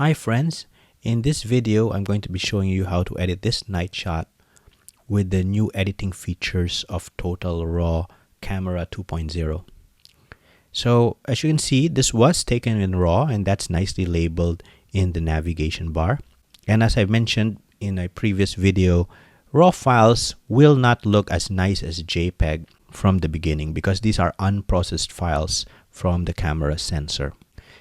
Hi friends, in this video I'm going to be showing you how to edit this night shot with the new editing features of Total RAW Camera 2.0. So as you can see, this was taken in RAW and that's nicely labeled in the navigation bar. And as I mentioned in a previous video, RAW files will not look as nice as JPEG from the beginning because these are unprocessed files from the camera sensor.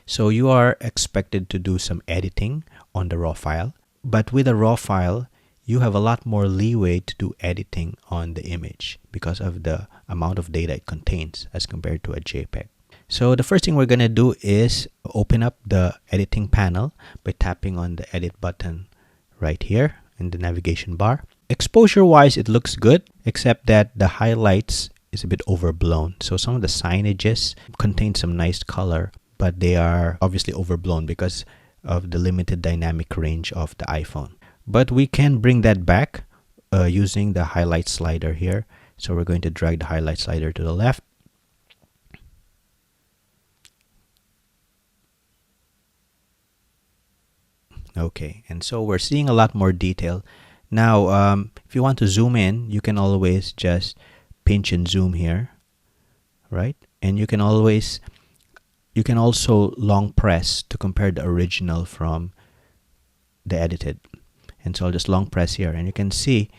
So you are expected to do some editing on the RAW file, but with a RAW file, you have a lot more leeway to do editing on the image because of the amount of data it contains as compared to a JPEG. So the first thing we're going to do is open up the editing panel by tapping on the edit button right here in the navigation bar. Exposure wise, it looks good, except that the highlights is a bit overblown. So some of the signages contain some nice color, but they are obviously overblown because of the limited dynamic range of the iPhone. But we can bring that back using the highlight slider here. So we're going to drag the highlight slider to the left. Okay, and so we're seeing a lot more detail. Now, if you want to zoom in, you can always just pinch and zoom here, right? And you can also long press to compare the original from the edited. And so I'll just long press here, and you can see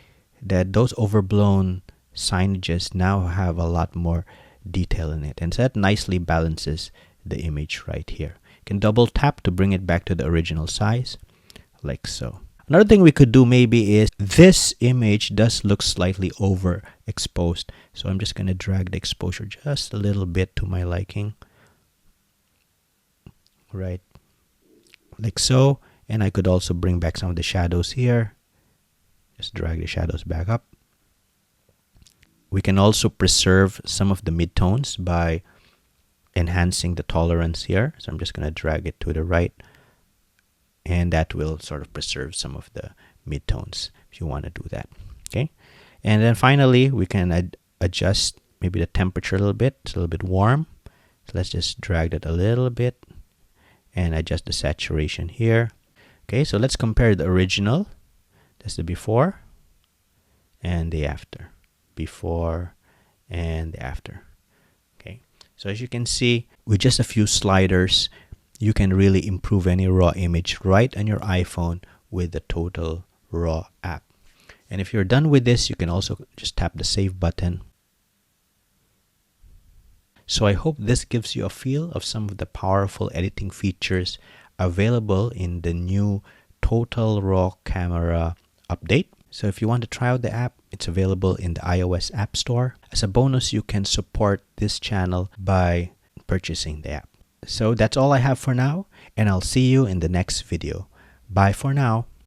that those overblown signages now have a lot more detail in it. And so that nicely balances the image right here. You can double tap to bring it back to the original size, like so. Another thing we could do maybe is this image does look slightly overexposed. So I'm just going to drag the exposure just a little bit to my liking. Right, like so. And I could also bring back some of the shadows here. Just drag the shadows back up. We can also preserve some of the midtones by enhancing the tolerance here. So I'm just going to drag it to the right. And that will sort of preserve some of the midtones if you want to do that. Okay. And then finally, we can adjust maybe the temperature a little bit. It's a little bit warm. So let's just drag that a little bit and adjust the saturation here. Okay, so let's compare the original. That's the before and the after. Before and the after. Okay, so as you can see, with just a few sliders, you can really improve any RAW image right on your iPhone with the Total RAW app. And if you're done with this, you can also just tap the save button. So I hope this gives you a feel of some of the powerful editing features available in the new Total RAW Camera update. So if you want to try out the app, it's available in the iOS App Store. As a bonus, you can support this channel by purchasing the app. So that's all I have for now, and I'll see you in the next video. Bye for now.